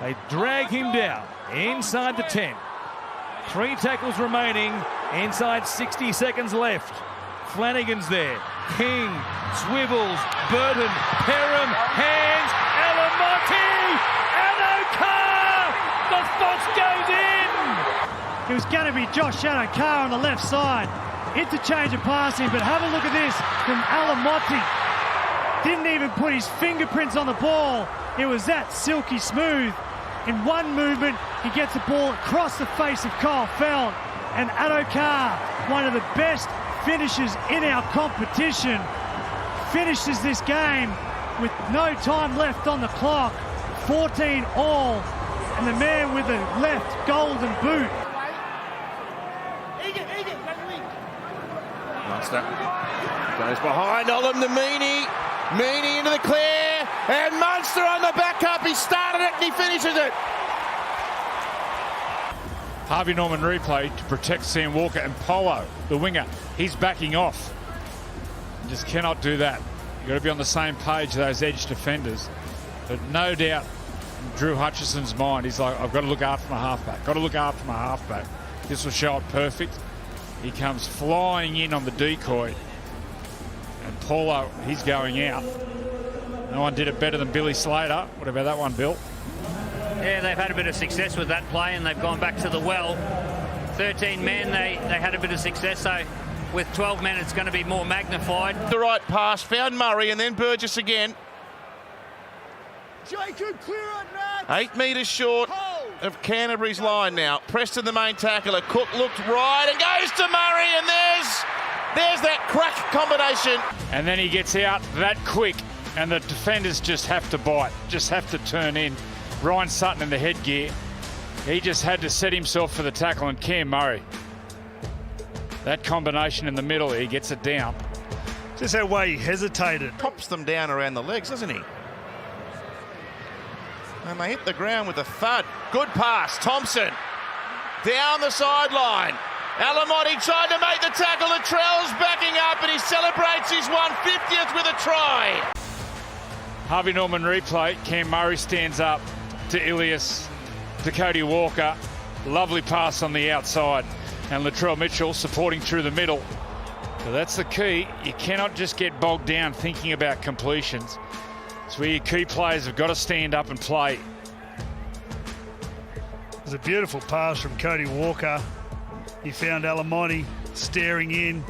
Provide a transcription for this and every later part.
They drag him down inside the 10. 3 tackles remaining, inside 60 seconds left. Flanagan's there. King, swivels, Burton, Perham, hands, Alamotti, Addo-Carr! The Fox goes in! It was going to be Josh Addo-Carr on the left side. Interchange of passing, but have a look at this from Alamotti. Didn't even put his fingerprints on the ball. It was that silky smooth. In one movement, he gets the ball across the face of Kyle Feld. And Addo-Carr, one of the best finishers in our competition, finishes this game with no time left on the clock. 14 all. And the man with the left golden boot. Munster goes behind Olam to Meaney. Meaney into the clear. And Munster on the back up. He started it and he finishes it. Harvey Norman replay to protect Sam Walker, and Polo, the winger, he's backing off. You just cannot do that. You've got to be on the same page, those edge defenders. But no doubt, in Drew Hutchison's mind, he's like, I've got to look after my halfback. Got to look after my halfback. This will show it perfect. He comes flying in on the decoy. And Paulo, he's going out. No one did it better than Billy Slater. What about that one, Bill? Yeah, they've had a bit of success with that play, and they've gone back to the well. 13 men, they had a bit of success, so with 12 men it's going to be more magnified. The right pass, found Murray, and then Burgess again. Jacob, clear it, Matt. 8 metres short of Canterbury's line now. Preston, the main tackler. Cook looked right and goes to Murray, and there's that crack combination. And then he gets out that quick, and the defenders just have to bite, just have to turn in. Ryan Sutton in the headgear. He just had to set himself for the tackle, and Cam Murray. That combination in the middle, he gets it down. Just that way he hesitated. Pops them down around the legs, doesn't he? And they hit the ground with a thud. Good pass, Thompson. Down the sideline. Alamotti tried to make the tackle. Latrell's backing up, and he celebrates his 150th with a try. Harvey Norman replay. Cam Murray stands up to Ilias, to Cody Walker. Lovely pass on the outside. And Latrell Mitchell supporting through the middle. So that's the key. You cannot just get bogged down thinking about completions. It's where your key players have got to stand up and play. It was a beautiful pass from Cody Walker. He found Alamotti staring in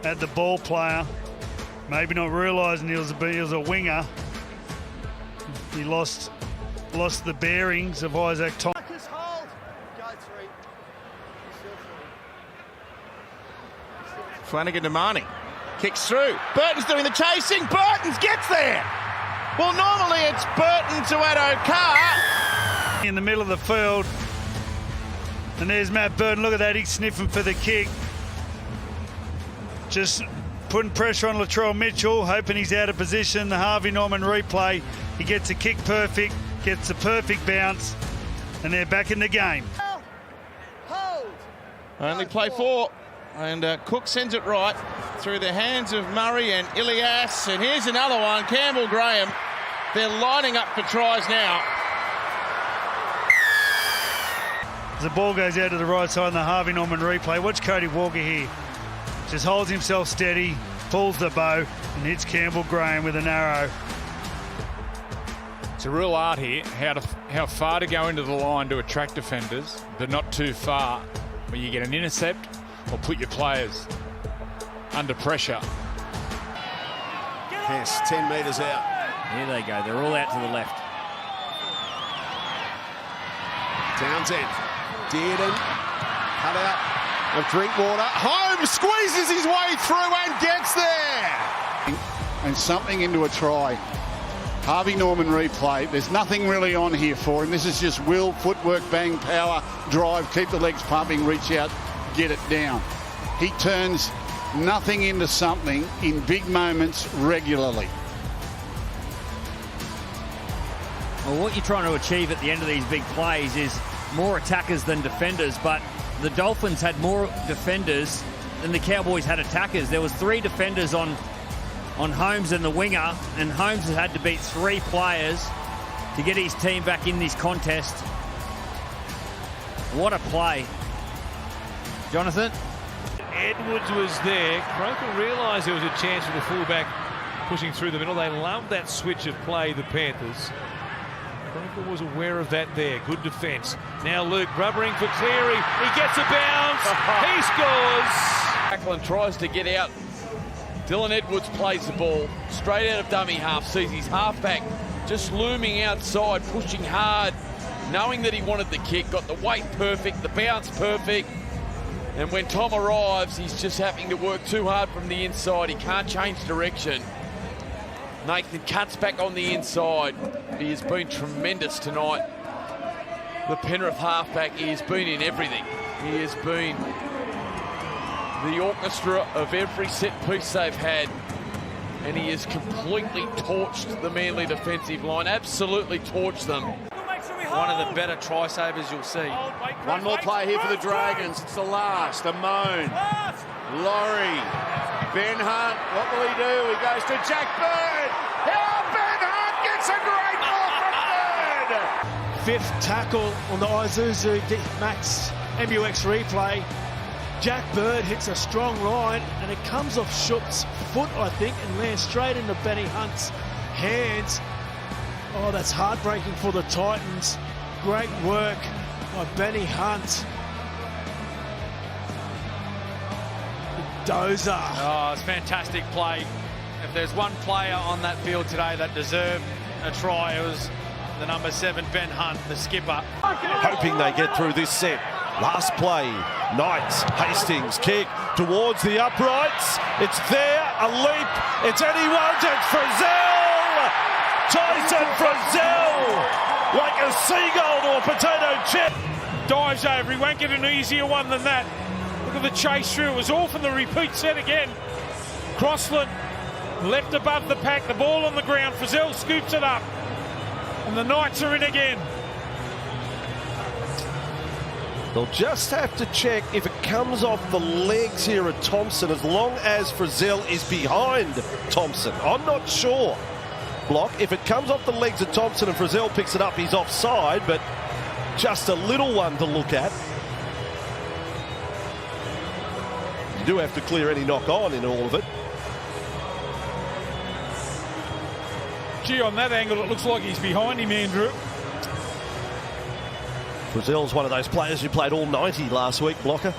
at the ball player, maybe not realising he was a winger. He lost the bearings of Isaac Thompson. Flanagan to Marnie. Kicks through. Burton's doing the chasing. Burton gets there. Well, normally it's Burton to Addo-Carr. In the middle of the field. And there's Matt Burton. Look at that. He's sniffing for the kick. Just putting pressure on Latrell Mitchell, hoping he's out of position. The Harvey Norman replay. He gets a kick perfect, gets the perfect bounce, and they're back in the game. Only play 4. And Cook sends it right through the hands of Murray and Ilias. And here's another one, Campbell-Graham. They're lining up for tries now. As the ball goes out to the right side in the Harvey Norman replay, watch Cody Walker here. Just holds himself steady, pulls the bow, and hits Campbell-Graham with an arrow. It's a real art here, how far to go into the line to attract defenders, but not too far, where you get an intercept or put your players under pressure. Yes, 10 metres out. Here they go, they're all out to the left. Townsend, Dearden, cut out of Drinkwater. Holmes squeezes his way through and gets there. And something into a try. Harvey Norman replay. There's nothing really on here for him. This is just will, footwork, bang, power, drive, keep the legs pumping, reach out, get it down. He turns nothing into something in big moments regularly. Well, what you're trying to achieve at the end of these big plays is more attackers than defenders, but the Dolphins had more defenders than the Cowboys had attackers. There was 3 defenders on Holmes and the winger, and Holmes has had to beat 3 players to get his team back in this contest. What a play. Jonathan? Edwards was there. Croker realised there was a chance for the fullback pushing through the middle. They loved that switch of play, the Panthers. Croker was aware of that there. Good defence. Now Luke rubbering for Cleary. He gets a bounce. He scores. Macklin tries to get out. Dylan Edwards plays the ball straight out of dummy half. Sees his halfback just looming outside, pushing hard, knowing that he wanted the kick. Got the weight perfect, the bounce perfect. And when Tom arrives, he's just having to work too hard from the inside. He can't change direction. Nathan cuts back on the inside. He has been tremendous tonight. The Penrith halfback, he has been in everything. He has been the orchestra of every set piece they've had. And he has completely torched the Manly defensive line. Absolutely torched them. One of the better try savers you'll see. One more play here for the Dragons. It's the last. A moan. Laurie. Ben Hunt. What will he do? He goes to Jack Bird. Oh, Ben Hunt gets a great ball from Bird. Fifth tackle on the Isuzu Max MUX replay. Jack Bird hits a strong line and it comes off Shook's foot, I think, and lands straight into Benny Hunt's hands. Oh, that's heartbreaking for the Titans. Great work by Benny Hunt. Dozer. Oh, it's fantastic play. If there's one player on that field today that deserved a try, it was the number 7, Ben Hunt, the skipper. Hoping they get through this set. Last play, Knights, Hastings kick towards the uprights. It's there, a leap. It's anyone's, it's Frizzell! Tyson Frizzell! Like a seagull to a potato chip. Dives over, he won't get an easier one than that. Look at the chase through, it was all from the repeat set again. Crossland left above the pack, the ball on the ground, Frizzell scoops it up. And the Knights are in again. They'll just have to check if it comes off the legs here at Thompson, as long as Frizzell is behind Thompson. I'm not sure. Block, if it comes off the legs of Thompson and Frizzell picks it up, he's offside, but just a little one to look at. You do have to clear any knock on in all of it. Gee, on that angle, it looks like he's behind him, Andrew. Frizzell's one of those players who played all 90 last week, Blocker.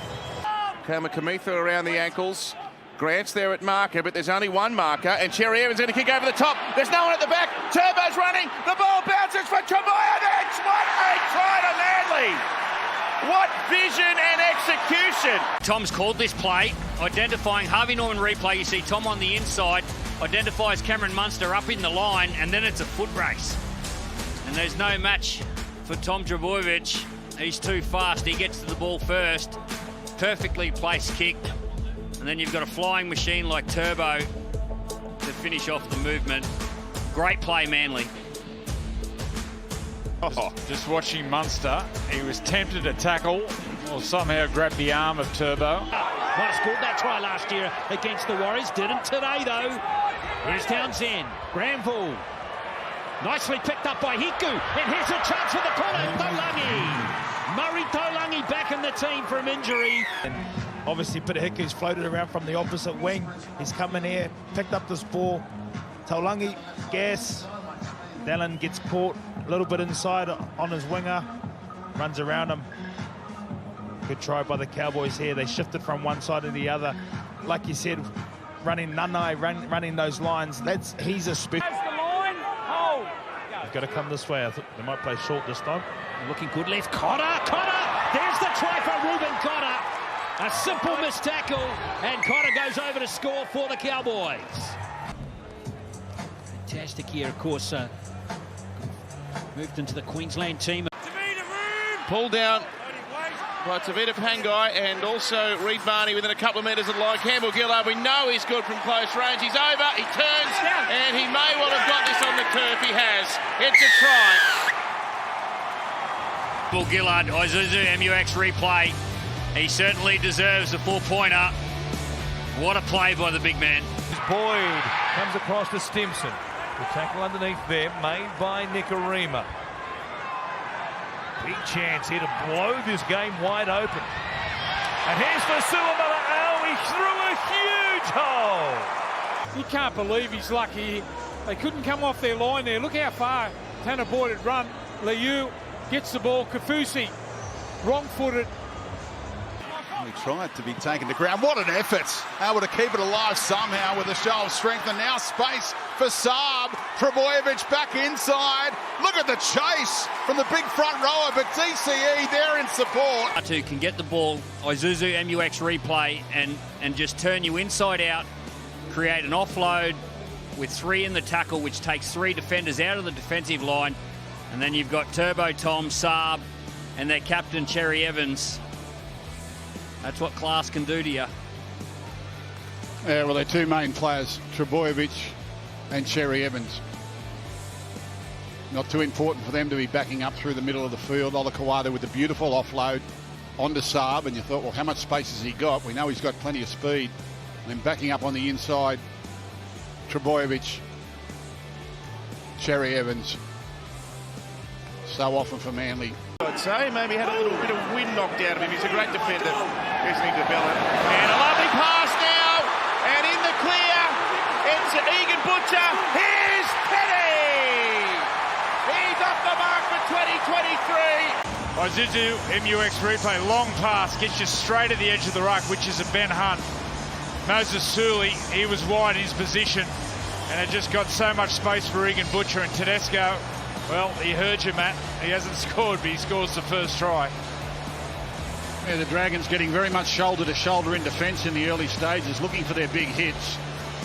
Kamikamitha around the ankles. Grant's there at marker, but there's only one marker, and Cherry Evans going to kick over the top. There's no one at the back. Turbo's running. The ball bounces for Trebojevic. What a try to Manly! What vision and execution! Tom's called this play, identifying Harvey Norman replay. You see Tom on the inside, identifies Cameron Munster up in the line, and then it's a foot race. And there's no match for Tom Trebojevic. He's too fast. He gets to the ball first. Perfectly placed kick. And then you've got a flying machine like Turbo to finish off the movement. Great play, Manly. Just watching Munster, he was tempted to tackle or somehow grabbed the arm of Turbo. Might have scored that try last year against the Warriors. Didn't today, though. Here's Townsend. Granville. Nicely picked up by Hiku. And here's a chance for the corner. Tolangi. Murray Tolangi back in the team from injury. And obviously, Peter Hiku's floated around from the opposite wing. He's coming here, picked up this ball. Tolangi, gas. Dallin gets caught a little bit inside on his winger. Runs around him. Good try by the Cowboys here. They shifted from one side to the other. Like you said, running Nanai, running those lines. He's a special. Got to come this way. I think they might play short this time. Looking good left. Cotter. There's the try for Ruben Cotter. A simple missed tackle, and Cotter goes over to score for the Cowboys. Fantastic here, of course. Moved into the Queensland team. Pulled down by Tavita Pangai and also Reid Barney within a couple of metres of the line. Campbell-Gillard, we know he's good from close range. He's over, he turns, and he may well have got this on the turf. He has. It's a try. Campbell-Gillard, Isuzu MUX replay. He certainly deserves a 4-pointer. What a play by the big man. Boyd comes across to Stimson. The tackle underneah there, made by Nicarima. Big chance here to blow this game wide open. And here's for Suamala. He threw a huge hole. You can't believe he's lucky. They couldn't come off their line there. Look how far Tanner Boyd had run. Liu gets the ball. Kafusi, wrong-footed. He tried to be taken to ground. What an effort. Able to keep it alive somehow with a show of strength. And now space for Saab. Trebojevic back inside. Look at the chase from the big front rower, but DCE there in support. Atu can get the ball, Isuzu MUX replay, and just turn you inside out, create an offload with 3 in the tackle, which takes 3 defenders out of the defensive line. And then you've got Turbo Tom, Saab, and their captain, Cherry Evans. That's what class can do to you. Yeah, well, their 2 main players, Trebojevic and Cherry Evans. Not too important for them to be backing up through the middle of the field. Addo-Carr with a beautiful offload onto Saab, and you thought, well, how much space has he got? We know he's got plenty of speed. And then backing up on the inside, Trebojevic, Cherry Evans. So often for Manly. I'd say maybe had a little bit of wind knocked out of him. He's a great defender. Listening to Bella. And a lovely pass now. And in the clear, it's Egan Butcher. Here's Teddy. He's off the mark for 2023. Isuzu MUX replay, long pass, gets you straight at the edge of the ruck, which is a Ben Hunt. Moses Sully, he was wide in his position, and it just got so much space for Egan Butcher. And Tedesco, well, he heard you, Matt. He hasn't scored, but he scores the first try. Yeah, the Dragons getting very much shoulder to shoulder in defence in the early stages, looking for their big hits.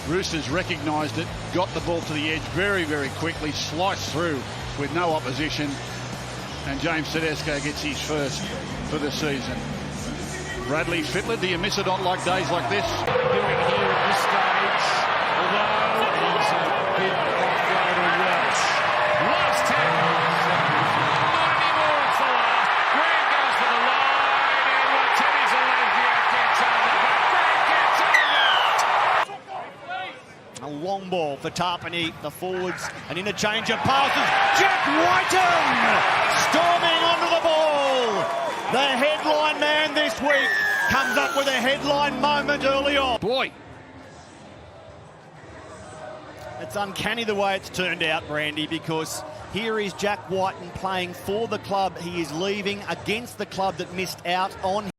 Roosters recognised it, got the ball to the edge very, very quickly, sliced through with no opposition, and James Tedesco gets his first for the season. Bradley Fittler, do you miss it on like days like this? Doing here at this stage, although he's a bit offload of Welsh. Last tackle. Not anymore, it's the last. Grant goes for the line, and Teddy's alive here. Gets over, but Grant gets over. A long ball for Tarpany, the forwards, an interchange of passes. Jack Whiten storming onto the ball. The headline man this week comes up with a headline moment early on. Boy. It's uncanny the way it's turned out, Brandy, because here is Jack Whiten playing for the club. He is leaving against the club that missed out on